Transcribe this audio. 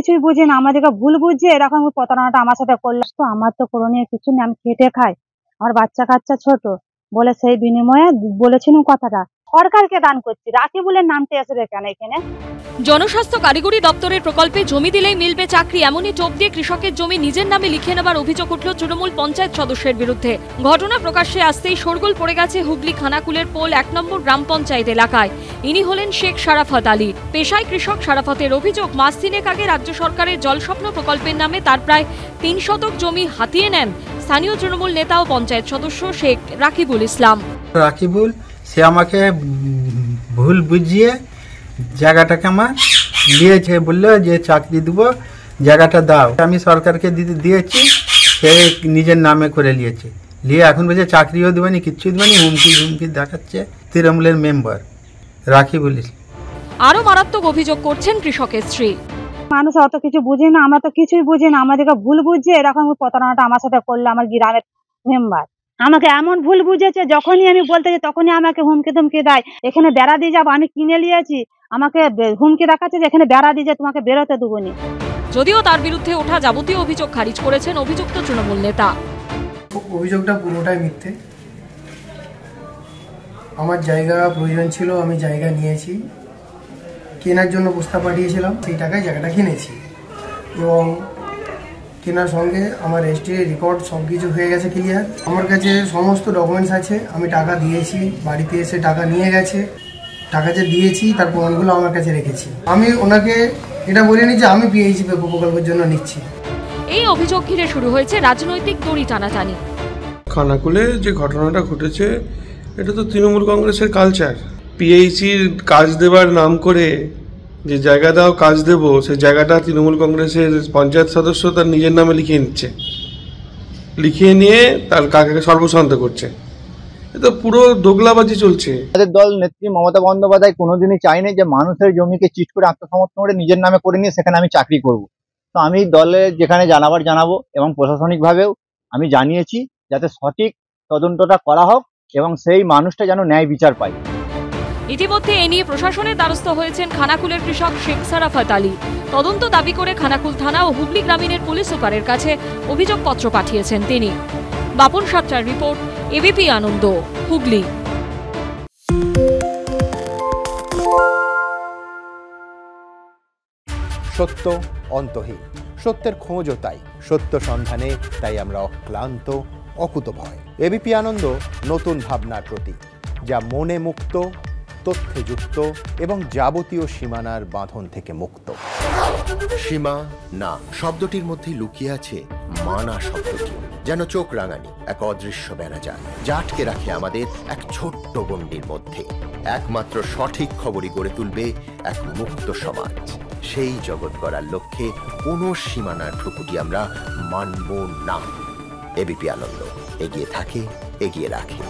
কিছুই বুঝি না, আমাদেরকে ভুল বুঝছে এরকম প্রতারণাটা আমার সাথে করলো। তো আমার তো করণীয় কিছু নেই, আমি খেটে খাই, আমার বাচ্চা কাচ্চা ছোট বলে সেই বিনিময়ে বলেছিলাম কথাটা। সরকারকে দান করছি, রাকিবুলের নামটা আসবে কেন এখানে? জনস্বাস্থ্য কারিগরি দপ্তরের প্রকল্পে জমি দিলেই মিলবে চাকরি, এমনই টোপ দিয়ে কৃষকের জমি নিজের নামে লিখে নেবার অভিযোগ উঠল তৃণমূল পঞ্চায়েত সদস্যের বিরুদ্ধে। ঘটনা প্রকাশ্যে আসতেই শোরগোল পড়ে গেছে হুগলি খানাকুলের পোল 1 নম্বর গ্রাম পঞ্চায়েত এলাকায়। ইনি হলেন শেখ সারাফত আলী, পেশায় কৃষক। সারাফতের অভিযোগ, মাস 3 আগে রাজ্য সরকারের জলস্বপ্ন প্রকল্পের নামে তার প্রায় 3 শতক জমি হাতিয়ে নেন স্থানীয় তৃণমূল নেতা ও পঞ্চায়েত সদস্য শেখ রাকিবুল ইসলাম। রাকিবুল সে আমাকে ভুল বুঝিয়ে জায়গাটাকে আমার দিয়েছে, বললো যে চাকরি দেবো, জায়গাটা দাও। আমি সরকারকে দিয়েছি, সে নিজের নামে করে নিয়েছে, নিয়ে এখন বলছে চাকরিও দেবেনি, কিচ্ছু দেবেনি, হুমকি দেখাচ্ছে তৃণমূলের মেম্বার রাকিবুল। আরো মারাত্মক অভিযোগ করছেন কৃষকের স্ত্রী। মানুষ অত কিছু বুঝি না, আমরা তো কিছুই বুঝি না, আমাদেরকে ভুল বুঝছে এরকম প্রতারণাটা আমার সাথে করলো আমার গ্রামের মেম্বার। আমাকে এমন ভুল বুঝেছে, যখনই আমি বলতে যাই তখনই আমাকে হুমকি ধুমকি দেয়, এখানে বেড়া দিয়ে যাবো, আমি কিনে নিয়েছি, আমাকে হুমকি দেখাচ্ছে যে এখানে বেড়া দিয়ে তোমাকে বেরোতে দেবো না। যদিও তার বিরুদ্ধে ওঠা যাবতীয় অভিযোগ খারিজ করেছেন অভিযুক্ত তৃণমূল নেতা। অভিযোগটা পুরোটাই মিথ্যে। আমার জায়গা প্রয়োজন ছিল, আমি জায়গা নিয়েছি, কেনার জন্য প্রস্তাব পাঠিয়েছিলাম, সেই টাকায় জায়গাটা কিনেছি এবং কেনার সঙ্গে আমার রেজিস্ট্রি রেকর্ড সব কিছু হয়ে গেছে ক্লিয়ার। আমার কাছে সমস্ত ডকুমেন্টস আছে, আমি টাকা দিয়েছি, বাড়িতে এসে টাকা নিয়ে গেছে, টাকা যে দিয়েছি তার প্রমাণগুলো আমার কাছে রেখেছি। আমি ওনাকে এটা বলিনি যে আমি পিএইচি প্রকল্পের জন্য নিচ্ছি। এই অভিযোগ ঘিরে শুরু হয়েছে রাজনৈতিক দড়ি টানাটানি। খানাকুলে যে ঘটনাটা ঘটেছে, এটা তো তৃণমূল কংগ্রেসের কালচার। পিএইচির কাজ দেবার নাম করে যে জায়গা দাও কাজ দেব, সেই জায়গাটা তৃণমূল কংগ্রেসের পঞ্চায়েত সদস্য তার নিজের নামে লিখিয়ে নিচ্ছে, লিখিয়ে নিয়ে তার কাকাকে সর্বশান্ত করছে। এটা পুরো দোগলাবাজি চলছে। আমাদের দল নেত্রী মমতা বন্দ্যোপাধ্যায় কোনোদিনই চায়নি যে মানুষের জমিকে চিট করে আত্মসমর্পণ করে নিজের নামে করে নিয়ে সেখানে আমি চাকরি করব। তো আমি দলে যেখানে জানাবার জানাবো এবং প্রশাসনিকভাবেও আমি জানিয়েছি যাতে সঠিক তদন্তটা করা হোক এবং সেই মানুষটা যেন ন্যায় বিচার পায়। ইতিমধ্যে এ নিয়ে প্রশাসনের দ্বারস্থ হয়েছেন খানাকুলের কৃষক শেখ সারাফত আলী। তদন্ত দাবি করে খানাকুল থানা ও হুগলি গ্রামীণের পুলিশ সুপারের কাছে অভিযোগপত্র পাঠিয়েছেন তিনি। বাপন সাতটার রিপোর্ট, এবিপি আনন্দ, হুগলি। সত্য অন্তহীন, সত্যের খোঁজও তাই, সত্য সন্ধানে তাই আমরা অক্লান্ত, অকুতভয়। এবিপি আনন্দ নতুন ভাবনার প্রতীক, যা মনে মুক্ত, তথ্যে যুক্ত এবং যাবতীয় সীমানার বাঁধন থেকে মুক্ত। সীমা না শব্দটির মধ্যে লুকিয়ে আছে মানা শব্দটি, যেন চোখ রাঙানি এক অদৃশ্য ব্যানাজার, যা আটকে রাখে আমাদের এক ছোট্ট গণ্ডির মধ্যে। একমাত্র সঠিক খবরই গড়ে তুলবে এক মুক্ত সমাজ। সেই জগৎ গড়ার লক্ষ্যে কোনো সীমানার ঠুকুটি আমরা মানব না। এবিপি আনন্দ এগিয়ে থাকে, এগিয়ে রাখে।